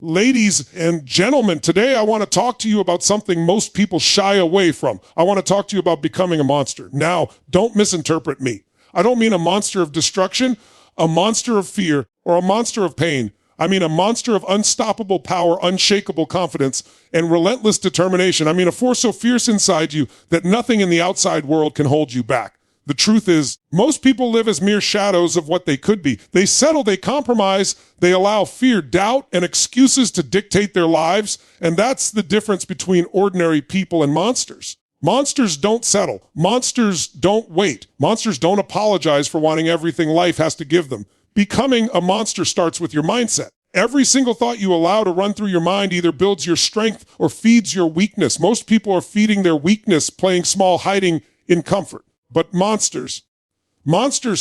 Ladies and gentlemen, today I want to talk to you about something most people shy away from. I want to talk to you about becoming a monster. Now, don't misinterpret me. I don't mean a monster of destruction, a monster of fear, or a monster of pain. I mean a monster of unstoppable power, unshakable confidence, and relentless determination. I mean a force so fierce inside you that nothing in the outside world can hold you back. The truth is, most people live as mere shadows of what they could be. They settle, they compromise, they allow fear, doubt, and excuses to dictate their lives, and that's the difference between ordinary people and monsters. Monsters don't settle. Monsters don't wait. Monsters don't apologize for wanting everything life has to give them. Becoming a monster starts with your mindset. Every single thought you allow to run through your mind either builds your strength or feeds your weakness. Most people are feeding their weakness, playing small, hiding in comfort. But monsters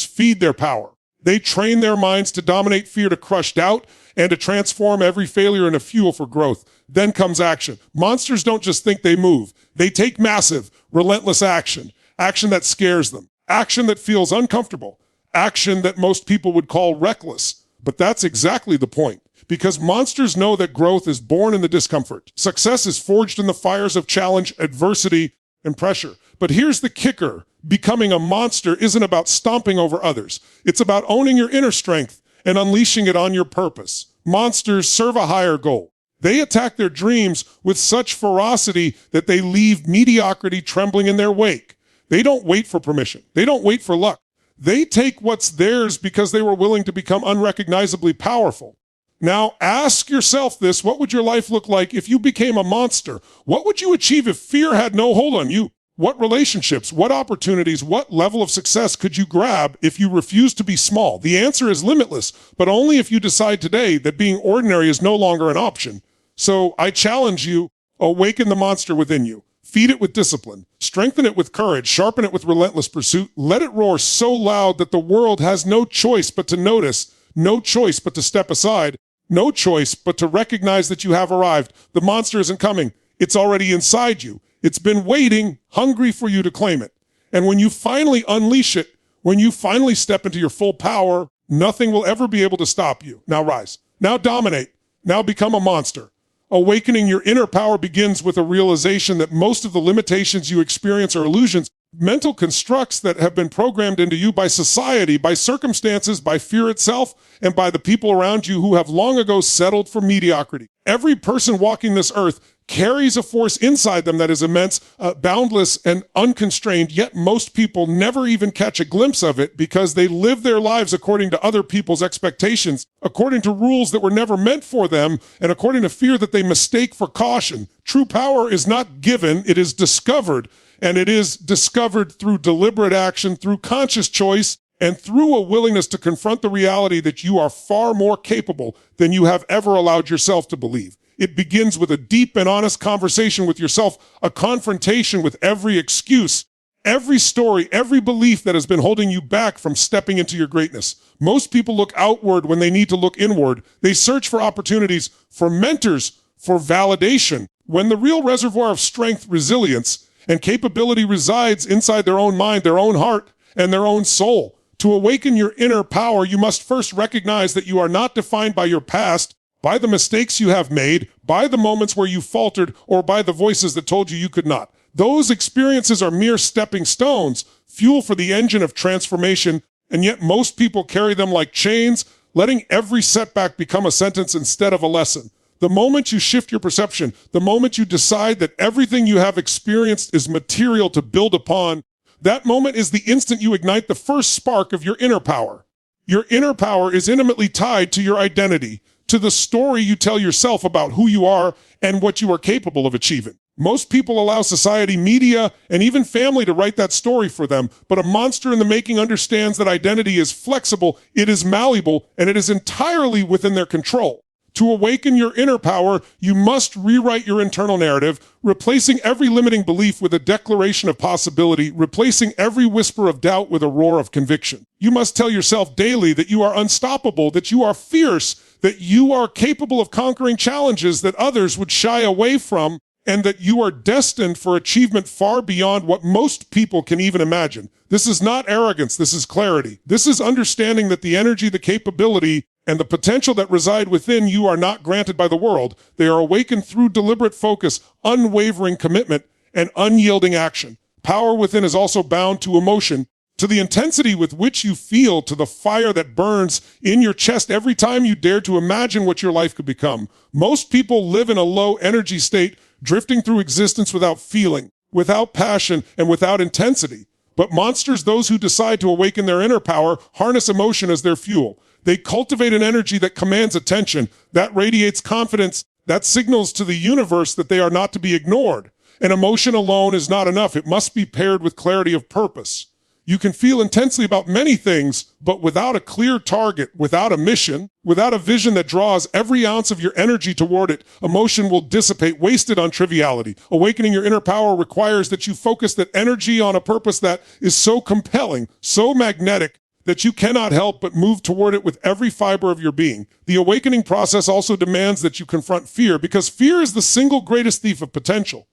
feed their power. They train their minds to dominate fear, to crush doubt, and to transform every failure into fuel for growth. Then comes action. Monsters don't just think, they move. They take massive, relentless action. Action that scares them. Action that feels uncomfortable. Action that most people would call reckless. But that's exactly the point. Because monsters know that growth is born in the discomfort. Success is forged in the fires of challenge, adversity, and pressure. But here's the kicker. Becoming a monster isn't about stomping over others. It's about owning your inner strength and unleashing it on your purpose. Monsters serve a higher goal. They attack their dreams with such ferocity that they leave mediocrity trembling in their wake. They don't wait for permission. They don't wait for luck. They take what's theirs because they were willing to become unrecognizably powerful. Now, ask yourself this: what would your life look like if you became a monster? What would you achieve if fear had no hold on you? What relationships, what opportunities, what level of success could you grab if you refuse to be small? The answer is limitless, but only if you decide today that being ordinary is no longer an option. So I challenge you, awaken the monster within you. Feed it with discipline. Strengthen it with courage. Sharpen it with relentless pursuit. Let it roar so loud that the world has no choice but to notice, no choice but to step aside, no choice but to recognize that you have arrived. The monster isn't coming. It's already inside you. It's been waiting, hungry for you to claim it. And when you finally unleash it, when you finally step into your full power, nothing will ever be able to stop you. Now rise. Now dominate. Now become a monster. Awakening your inner power begins with a realization that most of the limitations you experience are illusions, mental constructs that have been programmed into you by society, by circumstances, by fear itself, and by the people around you who have long ago settled for mediocrity. Every person walking this earth carries a force inside them that is immense, boundless, and unconstrained, yet most people never even catch a glimpse of it because they live their lives according to other people's expectations, according to rules that were never meant for them, and according to fear that they mistake for caution. True power is not given, it is discovered, and it is discovered through deliberate action, through conscious choice, and through a willingness to confront the reality that you are far more capable than you have ever allowed yourself to believe. It begins with a deep and honest conversation with yourself, a confrontation with every excuse, every story, every belief that has been holding you back from stepping into your greatness. Most people look outward when they need to look inward. They search for opportunities, for mentors, for validation, when the real reservoir of strength, resilience, and capability resides inside their own mind, their own heart, and their own soul. To awaken your inner power, you must first recognize that you are not defined by your past, by the mistakes you have made, by the moments where you faltered, or by the voices that told you you could not. Those experiences are mere stepping stones, fuel for the engine of transformation, and yet most people carry them like chains, letting every setback become a sentence instead of a lesson. The moment you shift your perception, the moment you decide that everything you have experienced is material to build upon, that moment is the instant you ignite the first spark of your inner power. Your inner power is intimately tied to your identity, to the story you tell yourself about who you are and what you are capable of achieving. Most people allow society, media, and even family to write that story for them, but a monster in the making understands that identity is flexible, it is malleable, and it is entirely within their control. To awaken your inner power, you must rewrite your internal narrative, replacing every limiting belief with a declaration of possibility, replacing every whisper of doubt with a roar of conviction. You must tell yourself daily that you are unstoppable, that you are fierce, that you are capable of conquering challenges that others would shy away from, and that you are destined for achievement far beyond what most people can even imagine. This is not arrogance, this is clarity. This is understanding that the energy, the capability, and the potential that reside within you are not granted by the world. They are awakened through deliberate focus, unwavering commitment, and unyielding action. Power within is also bound to emotion, to the intensity with which you feel, to the fire that burns in your chest every time you dare to imagine what your life could become. Most people live in a low energy state, drifting through existence without feeling, without passion, and without intensity. But monsters, those who decide to awaken their inner power, harness emotion as their fuel. They cultivate an energy that commands attention, that radiates confidence, that signals to the universe that they are not to be ignored. And emotion alone is not enough. It must be paired with clarity of purpose. You can feel intensely about many things, but without a clear target, without a mission, without a vision that draws every ounce of your energy toward it, emotion will dissipate, wasted on triviality. Awakening your inner power requires that you focus that energy on a purpose that is so compelling, so magnetic, that you cannot help but move toward it with every fiber of your being. The awakening process also demands that you confront fear, because fear is the single greatest thief of potential.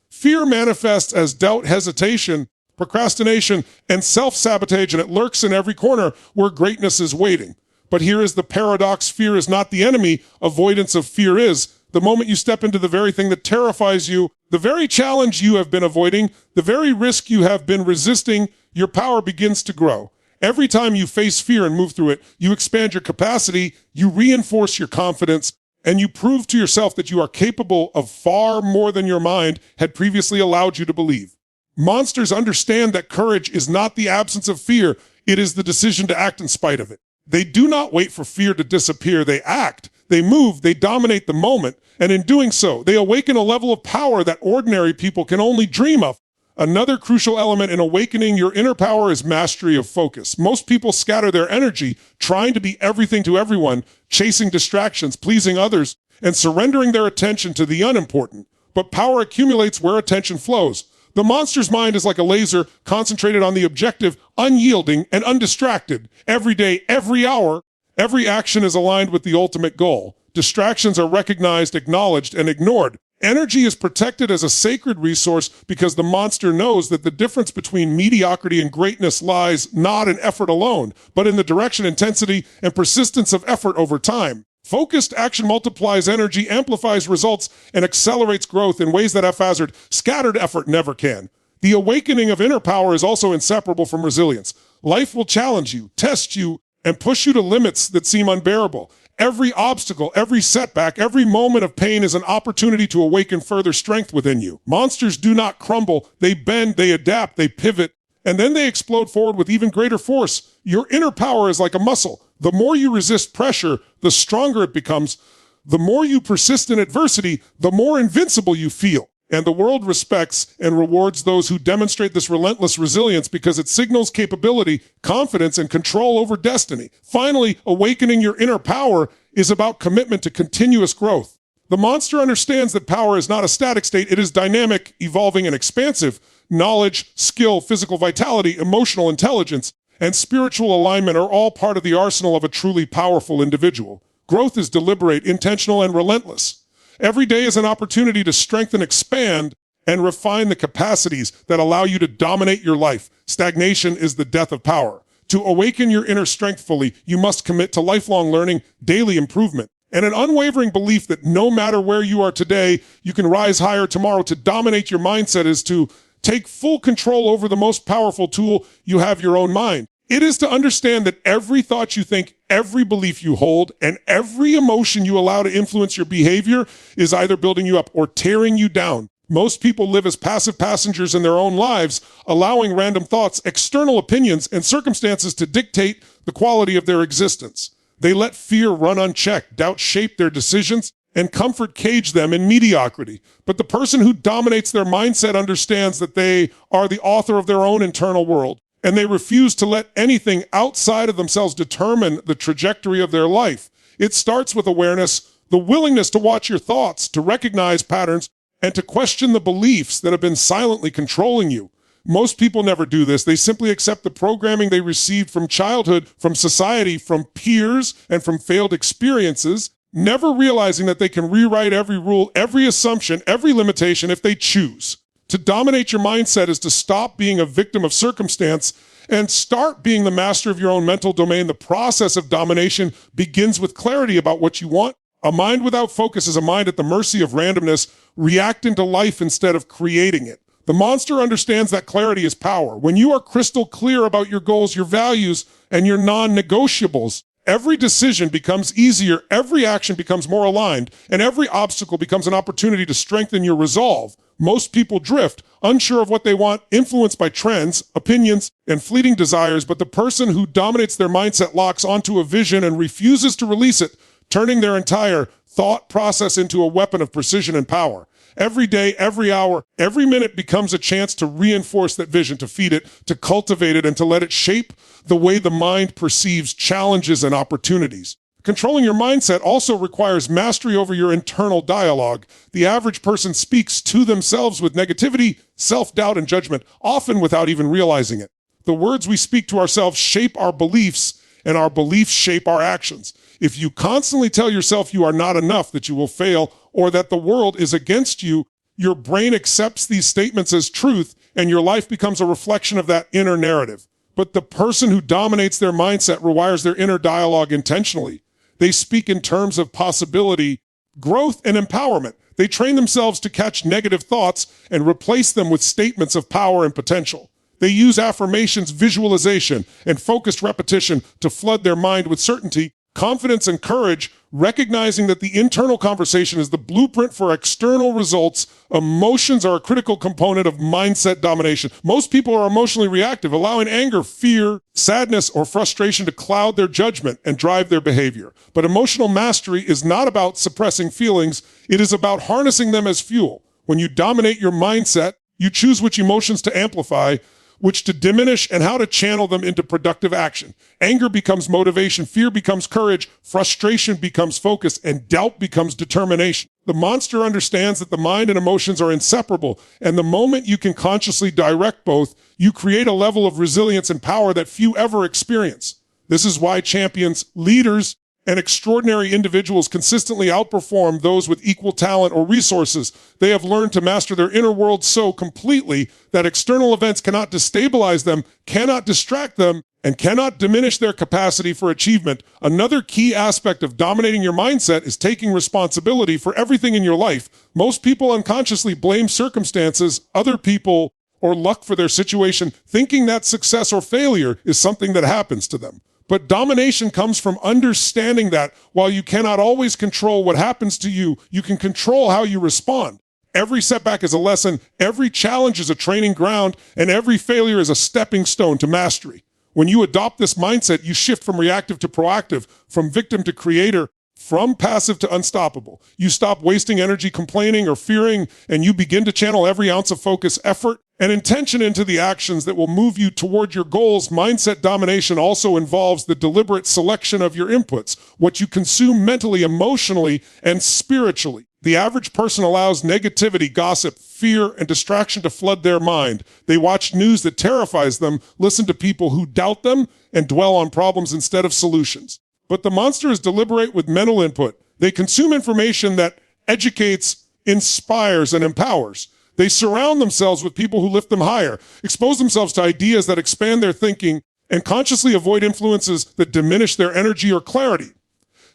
Fear manifests as doubt, hesitation, procrastination, and self-sabotage, and it lurks in every corner where greatness is waiting. But here is the paradox: fear is not the enemy, avoidance of fear is. The moment you step into the very thing that terrifies you, the very challenge you have been avoiding, the very risk you have been resisting, your power begins to grow. Every time you face fear and move through it, you expand your capacity, you reinforce your confidence, and you prove to yourself that you are capable of far more than your mind had previously allowed you to believe. Monsters understand that courage is not the absence of fear, it is the decision to act in spite of it. They do not wait for fear to disappear, they act, they move, they dominate the moment, and in doing so, they awaken a level of power that ordinary people can only dream of. Another crucial element in awakening your inner power is mastery of focus. Most people scatter their energy trying to be everything to everyone, chasing distractions, pleasing others, and surrendering their attention to the unimportant. But power accumulates where attention flows. The monster's mind is like a laser, concentrated on the objective, unyielding, and undistracted. Every day, every hour, every action is aligned with the ultimate goal. Distractions are recognized, acknowledged, and ignored. Energy is protected as a sacred resource because the monster knows that the difference between mediocrity and greatness lies not in effort alone, but in the direction, intensity, and persistence of effort over time. Focused action multiplies energy, amplifies results, and accelerates growth in ways that haphazard, scattered effort never can. The awakening of inner power is also inseparable from resilience. Life will challenge you, test you, and push you to limits that seem unbearable. Every obstacle, every setback, every moment of pain is an opportunity to awaken further strength within you. Monsters do not crumble, they bend, they adapt, they pivot, and then they explode forward with even greater force. Your inner power is like a muscle. The more you resist pressure, the stronger it becomes. The more you persist in adversity, the more invincible you feel. And the world respects and rewards those who demonstrate this relentless resilience because it signals capability, confidence, and control over destiny. Finally, awakening your inner power is about commitment to continuous growth. The monster understands that power is not a static state, it is dynamic, evolving, and expansive. Knowledge, skill, physical vitality, emotional intelligence, and spiritual alignment are all part of the arsenal of a truly powerful individual. Growth is deliberate, intentional, and relentless. Every day is an opportunity to strengthen, expand, and refine the capacities that allow you to dominate your life. Stagnation is the death of power. To awaken your inner strength fully, you must commit to lifelong learning, daily improvement, and an unwavering belief that no matter where you are today, you can rise higher tomorrow. To dominate your mindset is to take full control over the most powerful tool you have, your own mind. It is to understand that every thought you think, every belief you hold, and every emotion you allow to influence your behavior is either building you up or tearing you down. Most people live as passive passengers in their own lives, allowing random thoughts, external opinions, and circumstances to dictate the quality of their existence. They let fear run unchecked, doubt shape their decisions, and comfort cage them in mediocrity. But the person who dominates their mindset understands that they are the author of their own internal world, and they refuse to let anything outside of themselves determine the trajectory of their life. It starts with awareness, the willingness to watch your thoughts, to recognize patterns, and to question the beliefs that have been silently controlling you. Most people never do this. They simply accept the programming they received from childhood, from society, from peers, and from failed experiences, never realizing that they can rewrite every rule, every assumption, every limitation if they choose. To dominate your mindset is to stop being a victim of circumstance and start being the master of your own mental domain. The process of domination begins with clarity about what you want. A mind without focus is a mind at the mercy of randomness, reacting to life instead of creating it. The monster understands that clarity is power. When you are crystal clear about your goals, your values, and your non-negotiables, every decision becomes easier, every action becomes more aligned, and every obstacle becomes an opportunity to strengthen your resolve. Most people drift, unsure of what they want, influenced by trends, opinions, and fleeting desires, but the person who dominates their mindset locks onto a vision and refuses to release it, turning their entire thought process into a weapon of precision and power. Every day, every hour, every minute becomes a chance to reinforce that vision, to feed it, to cultivate it, and to let it shape the way the mind perceives challenges and opportunities. Controlling your mindset also requires mastery over your internal dialogue. The average person speaks to themselves with negativity, self-doubt, and judgment, often without even realizing it. The words we speak to ourselves shape our beliefs, and our beliefs shape our actions. If you constantly tell yourself you are not enough, that you will fail, or that the world is against you, your brain accepts these statements as truth, and your life becomes a reflection of that inner narrative. But the person who dominates their mindset rewires their inner dialogue intentionally. They speak in terms of possibility, growth, and empowerment. They train themselves to catch negative thoughts and replace them with statements of power and potential. They use affirmations, visualization, and focused repetition to flood their mind with certainty, confidence, and courage, recognizing that the internal conversation is the blueprint for external results. Emotions are a critical component of mindset domination. Most people are emotionally reactive, allowing anger, fear, sadness, or frustration to cloud their judgment and drive their behavior. But emotional mastery is not about suppressing feelings. It is about harnessing them as fuel. When you dominate your mindset, you choose which emotions to amplify, which to diminish, and how to channel them into productive action. Anger becomes motivation, fear becomes courage, frustration becomes focus, and doubt becomes determination. The monster understands that the mind and emotions are inseparable, and the moment you can consciously direct both, you create a level of resilience and power that few ever experience. This is why champions, leaders, and extraordinary individuals consistently outperform those with equal talent or resources. They have learned to master their inner world so completely that external events cannot destabilize them, cannot distract them, and cannot diminish their capacity for achievement. Another key aspect of dominating your mindset is taking responsibility for everything in your life. Most people unconsciously blame circumstances, other people, or luck for their situation, thinking that success or failure is something that happens to them. But domination comes from understanding that while you cannot always control what happens to you, you can control how you respond. Every setback is a lesson, every challenge is a training ground, and every failure is a stepping stone to mastery. When you adopt this mindset, you shift from reactive to proactive, from victim to creator, from passive to unstoppable. You stop wasting energy complaining or fearing, and you begin to channel every ounce of focus, effort, and intention into the actions that will move you toward your goals. Mindset domination also involves the deliberate selection of your inputs, what you consume mentally, emotionally, and spiritually. The average person allows negativity, gossip, fear, and distraction to flood their mind. They watch news that terrifies them, listen to people who doubt them, and dwell on problems instead of solutions. But the monster is deliberate with mental input. They consume information that educates, inspires, and empowers. They surround themselves with people who lift them higher, expose themselves to ideas that expand their thinking, and consciously avoid influences that diminish their energy or clarity.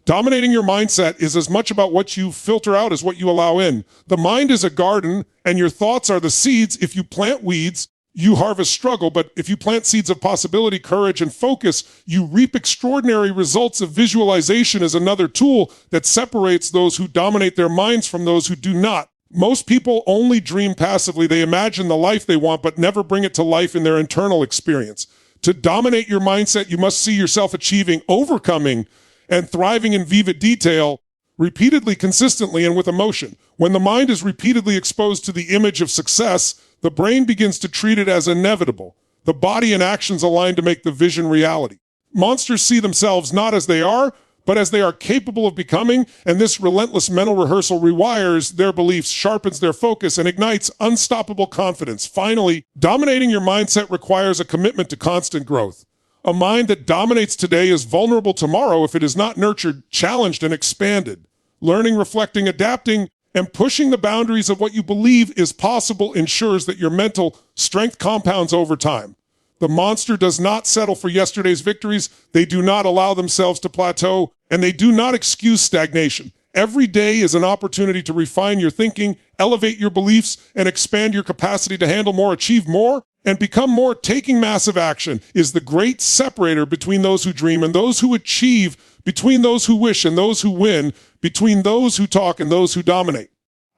Dominating your mindset is as much about what you filter out as what you allow in. The mind is a garden, and your thoughts are the seeds. If you plant weeds, you harvest struggle, but if you plant seeds of possibility, courage, and focus, you reap extraordinary results. Of visualization is another tool that separates those who dominate their minds from those who do not. Most people only dream passively. They imagine the life they want, but never bring it to life in their internal experience. To dominate your mindset, you must see yourself achieving, overcoming, and thriving in vivid detail, repeatedly, consistently, and with emotion. When the mind is repeatedly exposed to the image of success, the brain begins to treat it as inevitable. The body and actions align to make the vision reality. Monsters see themselves not as they are, but as they are capable of becoming, and this relentless mental rehearsal rewires their beliefs, sharpens their focus, and ignites unstoppable confidence. Finally, dominating your mindset requires a commitment to constant growth. A mind that dominates today is vulnerable tomorrow if it is not nurtured, challenged, and expanded. Learning, reflecting, adapting, and pushing the boundaries of what you believe is possible ensures that your mental strength compounds over time. The monster does not settle for yesterday's victories. They do not allow themselves to plateau, and they do not excuse stagnation. Every day is an opportunity to refine your thinking, elevate your beliefs, and expand your capacity to handle more, achieve more, and become more. Taking massive action is the great separator between those who dream and those who achieve, between those who wish and those who win, between those who talk and those who dominate.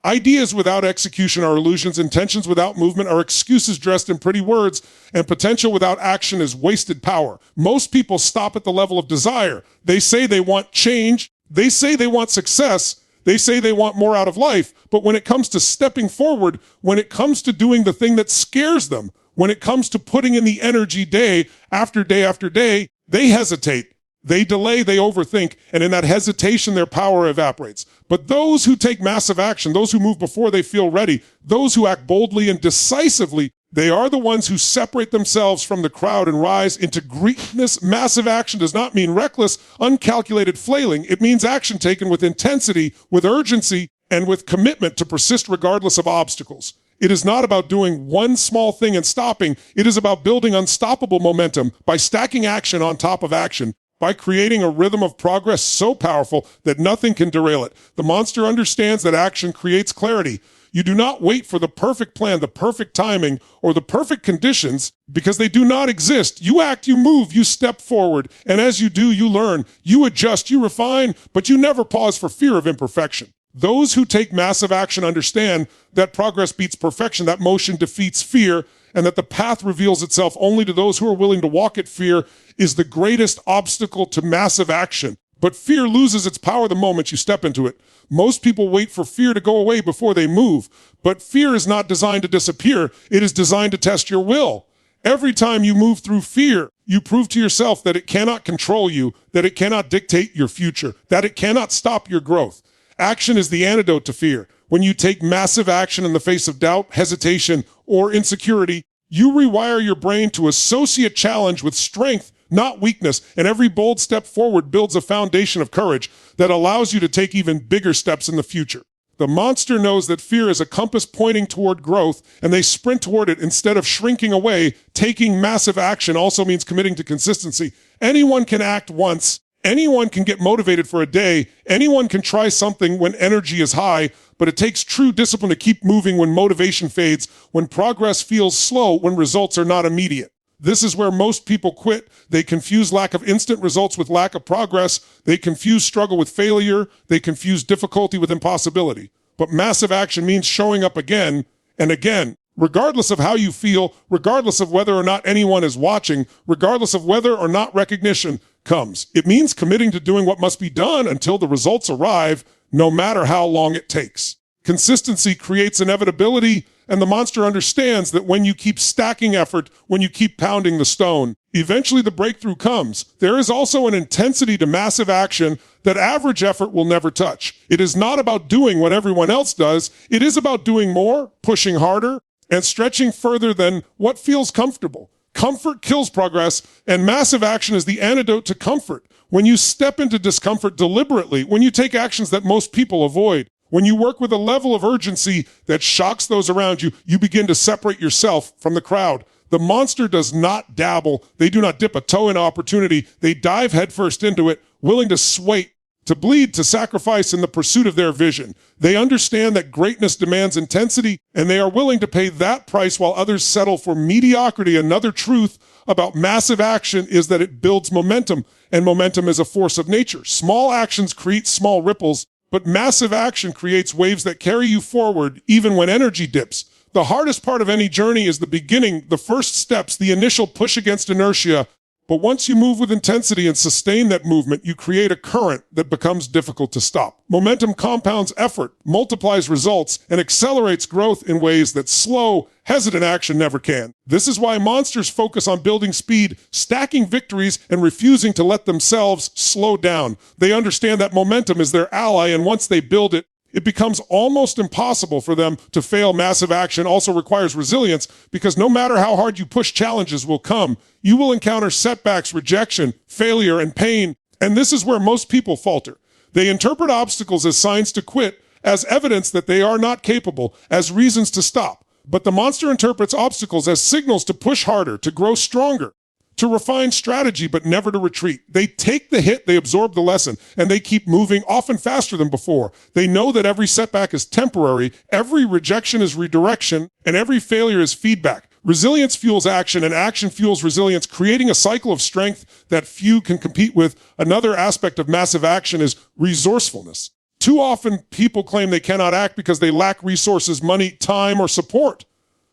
Ideas without execution are illusions, intentions without movement are excuses dressed in pretty words, and potential without action is wasted power. Most people stop at the level of desire. They say they want change, they say they want success, they say they want more out of life, but when it comes to stepping forward, when it comes to doing the thing that scares them, when it comes to putting in the energy day after day after day, they hesitate. They delay, they overthink, and in that hesitation, their power evaporates. But those who take massive action, those who move before they feel ready, those who act boldly and decisively, they are the ones who separate themselves from the crowd and rise into greatness. Massive action does not mean reckless, uncalculated flailing. It means action taken with intensity, with urgency, and with commitment to persist regardless of obstacles. It is not about doing one small thing and stopping. It is about building unstoppable momentum by stacking action on top of action, by creating a rhythm of progress so powerful that nothing can derail it. The monster understands that action creates clarity. You do not wait for the perfect plan, the perfect timing, or the perfect conditions, because they do not exist. You act, you move, you step forward, and as you do, you learn, you adjust, you refine, but you never pause for fear of imperfection. Those who take massive action understand that progress beats perfection, that motion defeats fear, and that the path reveals itself only to those who are willing to walk it. Fear is the greatest obstacle to massive action. But fear loses its power the moment you step into it. Most people wait for fear to go away before they move. But fear is not designed to disappear. It is designed to test your will. Every time you move through fear, you prove to yourself that it cannot control you, that it cannot dictate your future, that it cannot stop your growth. Action is the antidote to fear. When you take massive action in the face of doubt, hesitation, or insecurity, you rewire your brain to associate challenge with strength, not weakness, and every bold step forward builds a foundation of courage that allows you to take even bigger steps in the future. The monster knows that fear is a compass pointing toward growth, and they sprint toward it instead of shrinking away. Taking massive action also means committing to consistency. Anyone can act once. Anyone can get motivated for a day. Anyone can try something when energy is high, but it takes true discipline to keep moving when motivation fades, when progress feels slow, when results are not immediate. This is where most people quit. They confuse lack of instant results with lack of progress. They confuse struggle with failure. They confuse difficulty with impossibility. But massive action means showing up again and again, regardless of how you feel, regardless of whether or not anyone is watching, regardless of whether or not recognition comes. It means committing to doing what must be done until the results arrive, no matter how long it takes. Consistency creates inevitability, and the monster understands that when you keep stacking effort, when you keep pounding the stone, eventually the breakthrough comes. There is also an intensity to massive action that average effort will never touch. It is not about doing what everyone else does. It is about doing more, pushing harder, and stretching further than what feels comfortable. Comfort kills progress, and massive action is the antidote to comfort. When you step into discomfort deliberately, when you take actions that most people avoid, when you work with a level of urgency that shocks those around you, you begin to separate yourself from the crowd. The monster does not dabble. They do not dip a toe in opportunity. They dive headfirst into it, willing to sway, to bleed, to sacrifice in the pursuit of their vision. They understand that greatness demands intensity, and they are willing to pay that price while others settle for mediocrity. Another truth about massive action is that it builds momentum, and momentum is a force of nature. Small actions create small ripples, but massive action creates waves that carry you forward even when energy dips. The hardest part of any journey is the beginning, the first steps, the initial push against inertia. But once you move with intensity and sustain that movement, you create a current that becomes difficult to stop. Momentum compounds effort, multiplies results, and accelerates growth in ways that slow, hesitant action never can. This is why monsters focus on building speed, stacking victories, and refusing to let themselves slow down. They understand that momentum is their ally, and once they build it, it becomes almost impossible for them to fail. Massive action also requires resilience, because no matter how hard you push, challenges will come. You will encounter setbacks, rejection, failure, and pain. And this is where most people falter. They interpret obstacles as signs to quit, as evidence that they are not capable, as reasons to stop. But the monster interprets obstacles as signals to push harder, to grow stronger, to refine strategy, but never to retreat. They take the hit, they absorb the lesson, and they keep moving, often faster than before. They know that every setback is temporary, every rejection is redirection, and every failure is feedback. Resilience fuels action, and action fuels resilience, creating a cycle of strength that few can compete with. Another aspect of massive action is resourcefulness. Too often, people claim they cannot act because they lack resources, money, time, or support.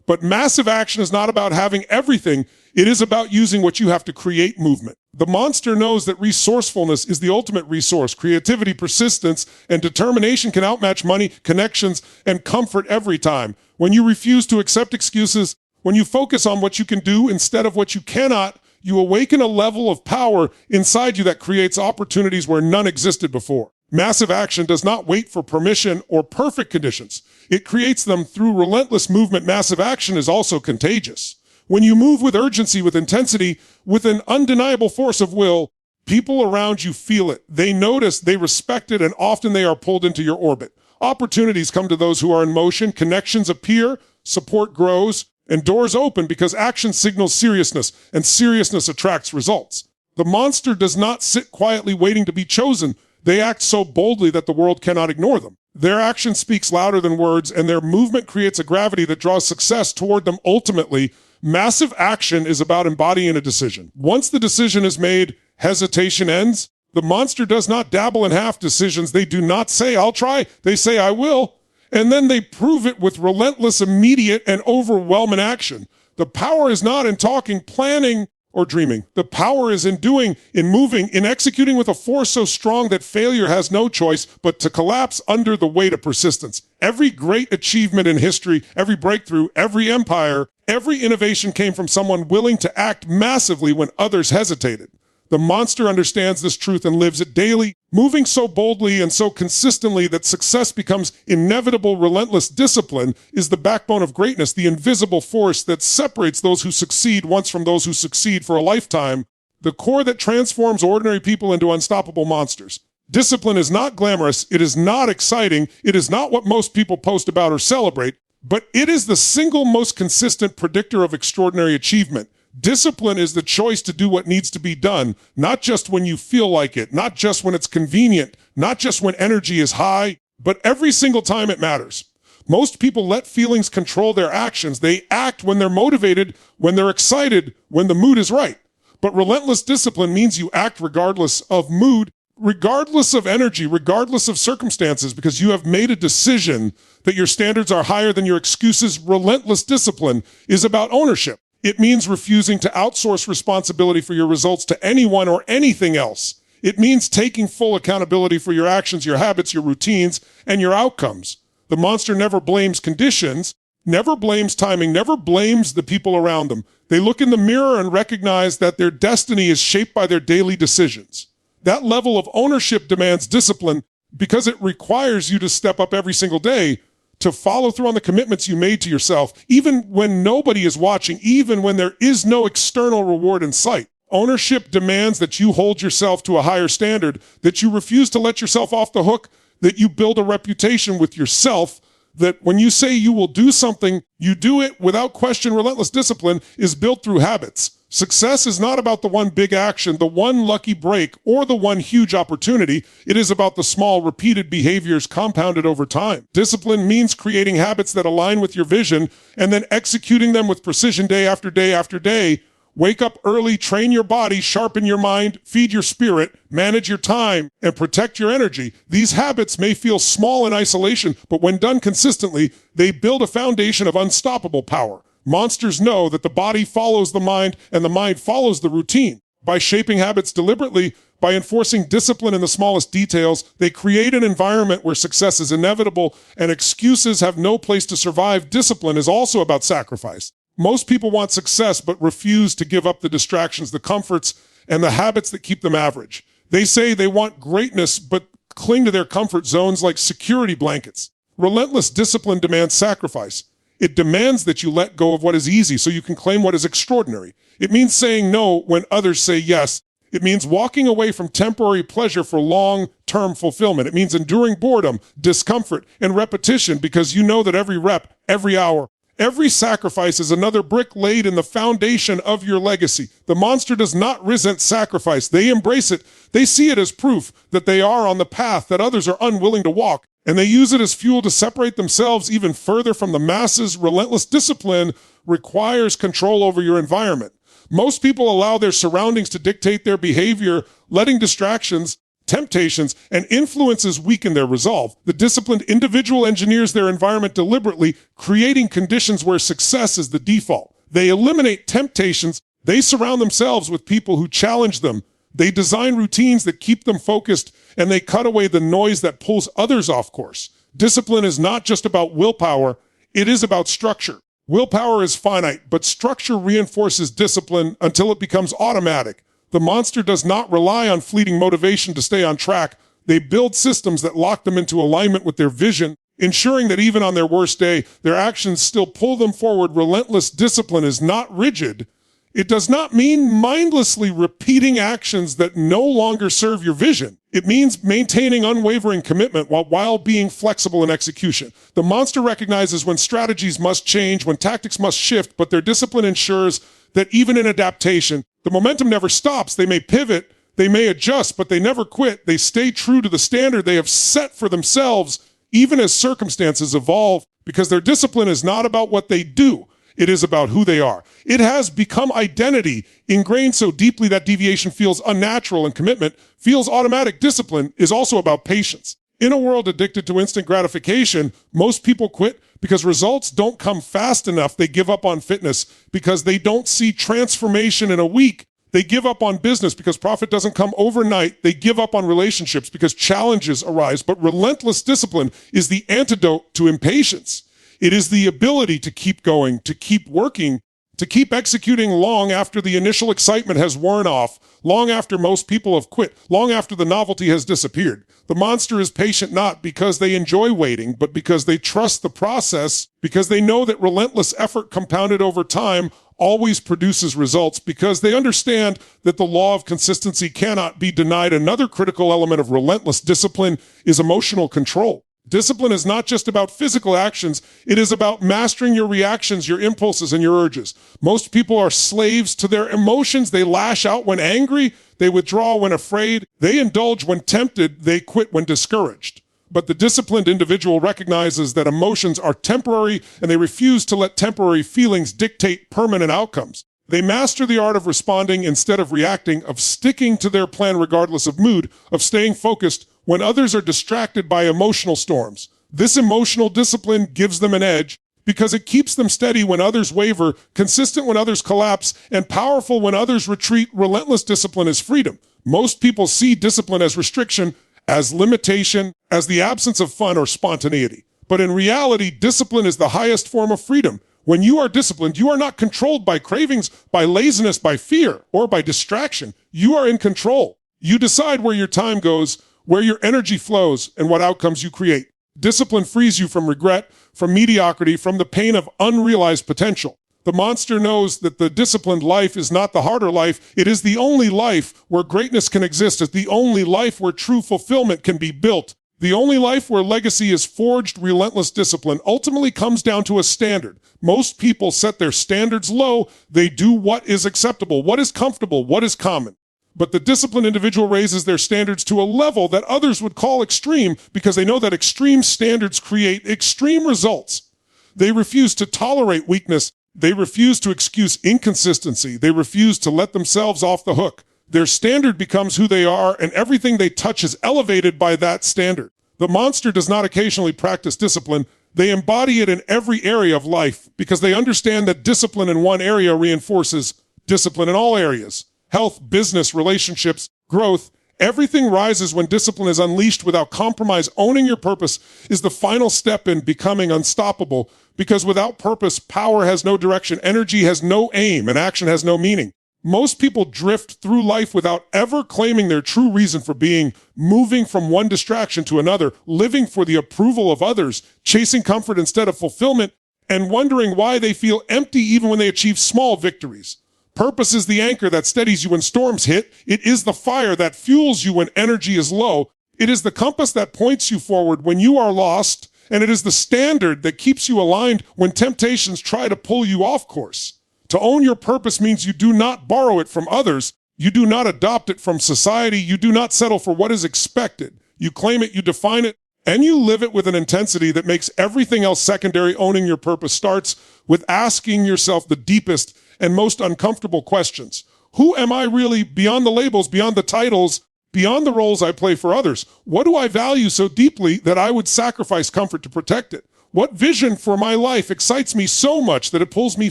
But massive action is not about having everything. It is about using what you have to create movement. The monster knows that resourcefulness is the ultimate resource. Creativity, persistence, and determination can outmatch money, connections, and comfort every time. When you refuse to accept excuses, when you focus on what you can do instead of what you cannot, you awaken a level of power inside you that creates opportunities where none existed before. Massive action does not wait for permission or perfect conditions. It creates them through relentless movement. Massive action is also contagious. When you move with urgency, with intensity, with an undeniable force of will, people around you feel it. They notice, they respect it, and often they are pulled into your orbit. Opportunities come to those who are in motion, connections appear, support grows, and doors open because action signals seriousness, and seriousness attracts results. The monster does not sit quietly waiting to be chosen. They act so boldly that the world cannot ignore them. Their action speaks louder than words, and their movement creates a gravity that draws success toward them. Ultimately, massive action is about embodying a decision. Once the decision is made, hesitation ends. The monster does not dabble in half decisions. They do not say, "I'll try." They say, "I will." And then they prove it with relentless, immediate, and overwhelming action. The power is not in talking, planning, or dreaming. The power is in doing, in moving, in executing with a force so strong that failure has no choice but to collapse under the weight of persistence. Every great achievement in history, every breakthrough, every empire, every innovation came from someone willing to act massively when others hesitated. The monster understands this truth and lives it daily, moving so boldly and so consistently that success becomes inevitable. Relentless discipline is the backbone of greatness, the invisible force that separates those who succeed once from those who succeed for a lifetime, the core that transforms ordinary people into unstoppable monsters. Discipline is not glamorous, it is not exciting, it is not what most people post about or celebrate, but it is the single most consistent predictor of extraordinary achievement. Discipline is the choice to do what needs to be done, not just when you feel like it, not just when it's convenient, not just when energy is high, but every single time it matters. Most people let feelings control their actions. They act when they're motivated, when they're excited, when the mood is right. But relentless discipline means you act regardless of mood, regardless of energy, regardless of circumstances, because you have made a decision that your standards are higher than your excuses. Relentless discipline is about ownership. It means refusing to outsource responsibility for your results to anyone or anything else. It means taking full accountability for your actions, your habits, your routines, and your outcomes. The monster never blames conditions, never blames timing, never blames the people around them. They look in the mirror and recognize that their destiny is shaped by their daily decisions. That level of ownership demands discipline because it requires you to step up every single day, to follow through on the commitments you made to yourself, even when nobody is watching, even when there is no external reward in sight. Ownership demands that you hold yourself to a higher standard, that you refuse to let yourself off the hook, that you build a reputation with yourself, that when you say you will do something, you do it without question. Relentless discipline is built through habits. Success is not about the one big action, the one lucky break, or the one huge opportunity. It is about the small, repeated behaviors compounded over time. Discipline means creating habits that align with your vision and then executing them with precision day after day after day. Wake up early, train your body, sharpen your mind, feed your spirit, manage your time, and protect your energy. These habits may feel small in isolation, but when done consistently, they build a foundation of unstoppable power. Monsters know that the body follows the mind and the mind follows the routine. By shaping habits deliberately, by enforcing discipline in the smallest details, they create an environment where success is inevitable and excuses have no place to survive. Discipline is also about sacrifice. Most people want success but refuse to give up the distractions, the comforts, and the habits that keep them average. They say they want greatness but cling to their comfort zones like security blankets. Relentless discipline demands sacrifice. It demands that you let go of what is easy so you can claim what is extraordinary. It means saying no when others say yes. It means walking away from temporary pleasure for long-term fulfillment. It means enduring boredom, discomfort, and repetition because you know that every rep, every hour, Every sacrifice is another brick laid in the foundation of your legacy. The monster does not resent sacrifice. They embrace it. They see it as proof that they are on the path that others are unwilling to walk, and they use it as fuel to separate themselves even further from the masses. Relentless discipline requires control over your environment. Most people allow their surroundings to dictate their behavior, letting distractions, temptations, and influences weaken their resolve. The disciplined individual engineers their environment deliberately, creating conditions where success is the default. They eliminate temptations. They surround themselves with people who challenge them. They design routines that keep them focused, and they cut away the noise that pulls others off course. Discipline is not just about willpower. It is about structure. Willpower is finite, but structure reinforces discipline until it becomes automatic. The monster does not rely on fleeting motivation to stay on track. They build systems that lock them into alignment with their vision, ensuring that even on their worst day, their actions still pull them forward. Relentless discipline is not rigid. It does not mean mindlessly repeating actions that no longer serve your vision. It means maintaining unwavering commitment while being flexible in execution. The monster recognizes when strategies must change, when tactics must shift, but their discipline ensures that even in adaptation, the momentum never stops. They may pivot, they may adjust, but they never quit. They stay true to the standard they have set for themselves, even as circumstances evolve, because their discipline is not about what they do. It is about who they are. It has become identity, ingrained so deeply that deviation feels unnatural and commitment feels automatic. Discipline is also about patience. In a world addicted to instant gratification, most people quit because results don't come fast enough. They give up on fitness because they don't see transformation in a week. They give up on business because profit doesn't come overnight. They give up on relationships because challenges arise. But relentless discipline is the antidote to impatience. It is the ability to keep going, to keep working, to keep executing long after the initial excitement has worn off, long after most people have quit, long after the novelty has disappeared. The monster is patient not because they enjoy waiting, but because they trust the process, because they know that relentless effort compounded over time always produces results, because they understand that the law of consistency cannot be denied. Another critical element of relentless discipline is emotional control. Discipline is not just about physical actions. It is about mastering your reactions, your impulses, and your urges. Most people are slaves to their emotions. They lash out when angry. They withdraw when afraid. They indulge when tempted. They quit when discouraged. But the disciplined individual recognizes that emotions are temporary, and they refuse to let temporary feelings dictate permanent outcomes. They master the art of responding instead of reacting, of sticking to their plan regardless of mood, of staying focused when others are distracted by emotional storms. This emotional discipline gives them an edge because it keeps them steady when others waver, consistent when others collapse, and powerful when others retreat. Relentless discipline is freedom. Most people see discipline as restriction, as limitation, as the absence of fun or spontaneity. But in reality, discipline is the highest form of freedom. When you are disciplined, you are not controlled by cravings, by laziness, by fear, or by distraction. You are in control. You decide where your time goes, where your energy flows, and what outcomes you create. Discipline frees you from regret, from mediocrity, from the pain of unrealized potential. The monster knows that the disciplined life is not the harder life. It is the only life where greatness can exist. It's the only life where true fulfillment can be built. The only life where legacy is forged. Relentless discipline ultimately comes down to a standard. Most people set their standards low. They do what is acceptable, what is comfortable, what is common. But the disciplined individual raises their standards to a level that others would call extreme because they know that extreme standards create extreme results. They refuse to tolerate weakness. They refuse to excuse inconsistency. They refuse to let themselves off the hook. Their standard becomes who they are, and everything they touch is elevated by that standard. The monster does not occasionally practice discipline. They embody it in every area of life because they understand that discipline in one area reinforces discipline in all areas. Health, business, relationships, growth. Everything rises when discipline is unleashed without compromise. Owning your purpose is the final step in becoming unstoppable, because without purpose, power has no direction, energy has no aim, and action has no meaning. Most people drift through life without ever claiming their true reason for being, moving from one distraction to another, living for the approval of others, chasing comfort instead of fulfillment, and wondering why they feel empty even when they achieve small victories. Purpose is the anchor that steadies you when storms hit. It is the fire that fuels you when energy is low. It is the compass that points you forward when you are lost, And it is the standard that keeps you aligned when temptations try to pull you off course. To own your purpose means you do not borrow it from others. You do not adopt it from society. You do not settle for what is expected. You claim it, you define it, and you live it with an intensity that makes everything else secondary. Owning your purpose starts with asking yourself the deepest and most uncomfortable questions. Who am I really, beyond the labels, beyond the titles, beyond the roles I play for others? What do I value so deeply that I would sacrifice comfort to protect it? What vision for my life excites me so much that it pulls me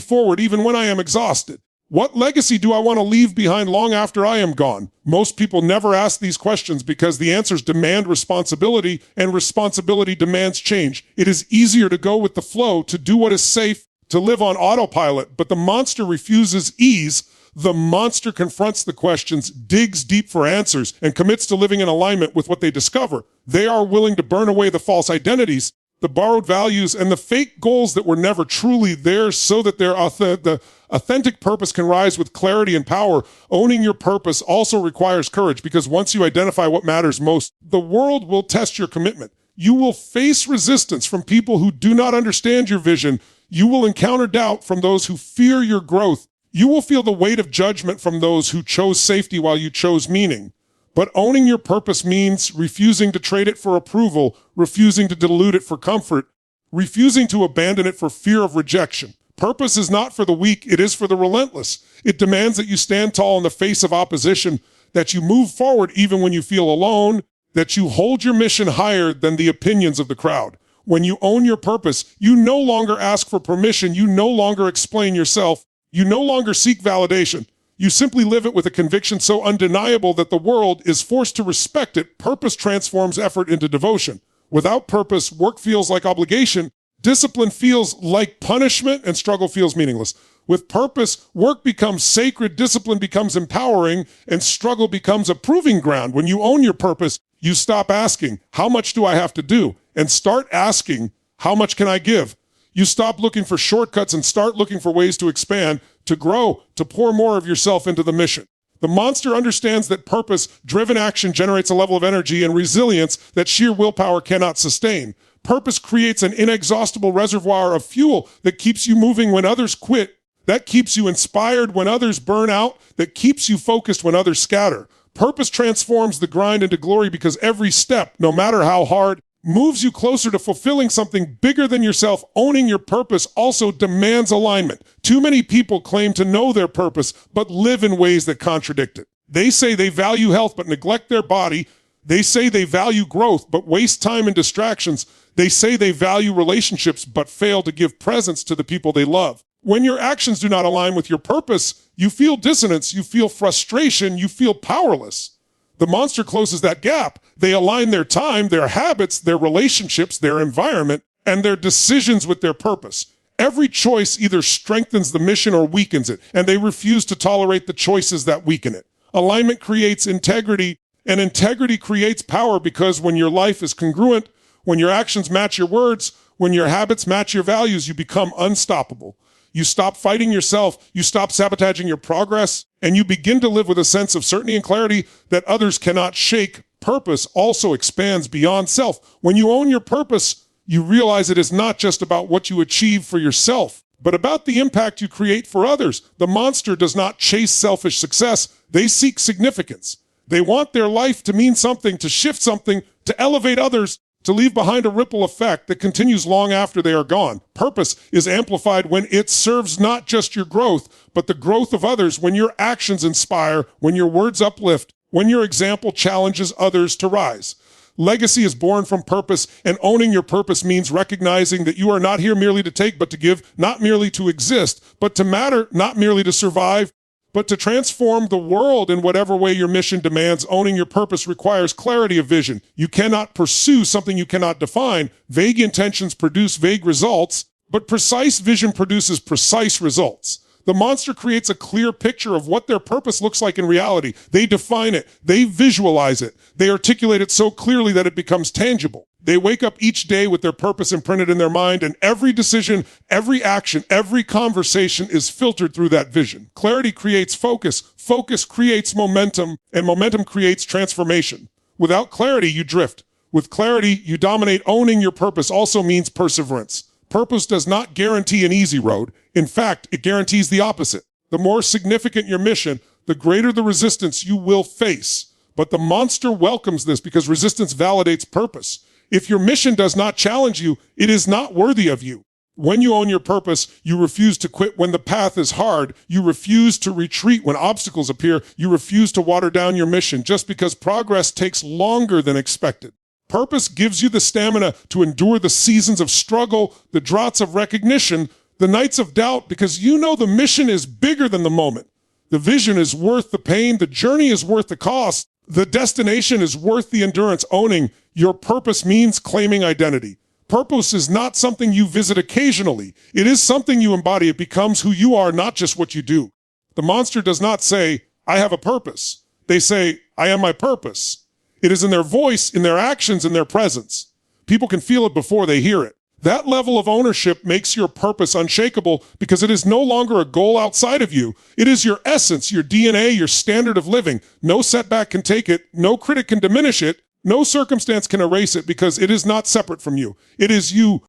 forward even when I am exhausted? What legacy do I want to leave behind long after I am gone? Most people never ask these questions because the answers demand responsibility, and responsibility demands change. It is easier to go with the flow, to do what is safe, to live on autopilot, but the monster refuses ease. The monster confronts the questions, digs deep for answers, and commits to living in alignment with what they discover. They are willing to burn away the false identities, the borrowed values, and the fake goals that were never truly theirs, so that the authentic purpose can rise with clarity and power. Owning your purpose also requires courage, because once you identify what matters most, the world will test your commitment. You will face resistance from people who do not understand your vision. You will encounter doubt from those who fear your growth. You will feel the weight of judgment from those who chose safety while you chose meaning. But owning your purpose means refusing to trade it for approval, refusing to dilute it for comfort, refusing to abandon it for fear of rejection. Purpose is not for the weak, it is for the relentless. It demands that you stand tall in the face of opposition, that you move forward even when you feel alone, that you hold your mission higher than the opinions of the crowd. When you own your purpose, you no longer ask for permission, you no longer explain yourself, you no longer seek validation. You simply live it with a conviction so undeniable that the world is forced to respect it. Purpose transforms effort into devotion. Without purpose, work feels like obligation, discipline feels like punishment, and struggle feels meaningless. With purpose, work becomes sacred, discipline becomes empowering, and struggle becomes a proving ground. When you own your purpose, you stop asking, how much do I have to do? And start asking, how much can I give? You stop looking for shortcuts and start looking for ways to expand, to grow, to pour more of yourself into the mission. The monster understands that purpose-driven action generates a level of energy and resilience that sheer willpower cannot sustain. Purpose creates an inexhaustible reservoir of fuel that keeps you moving when others quit, that keeps you inspired when others burn out, that keeps you focused when others scatter. Purpose transforms the grind into glory because every step, no matter how hard, moves you closer to fulfilling something bigger than yourself. Owning your purpose also demands alignment. Too many people claim to know their purpose, but live in ways that contradict it. They say they value health, but neglect their body. They say they value growth, but waste time in distractions. They say they value relationships, but fail to give presence to the people they love. When your actions do not align with your purpose, you feel dissonance, you feel frustration, you feel powerless. The monster closes that gap. They align their time, their habits, their relationships, their environment, and their decisions with their purpose. Every choice either strengthens the mission or weakens it, and they refuse to tolerate the choices that weaken it. Alignment creates integrity, and integrity creates power, because when your life is congruent, when your actions match your words, when your habits match your values, you become unstoppable. You stop fighting yourself, you stop sabotaging your progress, and you begin to live with a sense of certainty and clarity that others cannot shake. Purpose also expands beyond self. When you own your purpose, you realize it is not just about what you achieve for yourself, but about the impact you create for others. The monster does not chase selfish success. They seek significance. They want their life to mean something, to shift something, to elevate others, to leave behind a ripple effect that continues long after they are gone. Purpose is amplified when it serves not just your growth, but the growth of others, when your actions inspire, when your words uplift, when your example challenges others to rise. Legacy is born from purpose, and owning your purpose means recognizing that you are not here merely to take, but to give, not merely to exist, but to matter, not merely to survive, but to transform the world in whatever way your mission demands. Owning your purpose requires clarity of vision. You cannot pursue something you cannot define. Vague intentions produce vague results, but precise vision produces precise results. The monster creates a clear picture of what their purpose looks like in reality. They define it. They visualize it. They articulate it so clearly that it becomes tangible. They wake up each day with their purpose imprinted in their mind, and every decision, every action, every conversation is filtered through that vision. Clarity creates focus. Focus creates momentum, and momentum creates transformation. Without clarity, you drift. With clarity, you dominate. Owning your purpose also means perseverance. Purpose does not guarantee an easy road. In fact, it guarantees the opposite. The more significant your mission, the greater the resistance you will face. But the monster welcomes this because resistance validates purpose. If your mission does not challenge you, it is not worthy of you. When you own your purpose, you refuse to quit when the path is hard. You refuse to retreat when obstacles appear. You refuse to water down your mission just because progress takes longer than expected. Purpose gives you the stamina to endure the seasons of struggle, the droughts of recognition, the nights of doubt, because you know the mission is bigger than the moment. The vision is worth the pain. The journey is worth the cost. The destination is worth the endurance. Owning your purpose means claiming identity. Purpose is not something you visit occasionally. It is something you embody. It becomes who you are, not just what you do. The monster does not say, I have a purpose. They say, I am my purpose. It is in their voice, in their actions, in their presence. People can feel it before they hear it. That level of ownership makes your purpose unshakable because it is no longer a goal outside of you. It is your essence, your DNA, your standard of living. No setback can take it. No critic can diminish it. No circumstance can erase it because it is not separate from you. It is you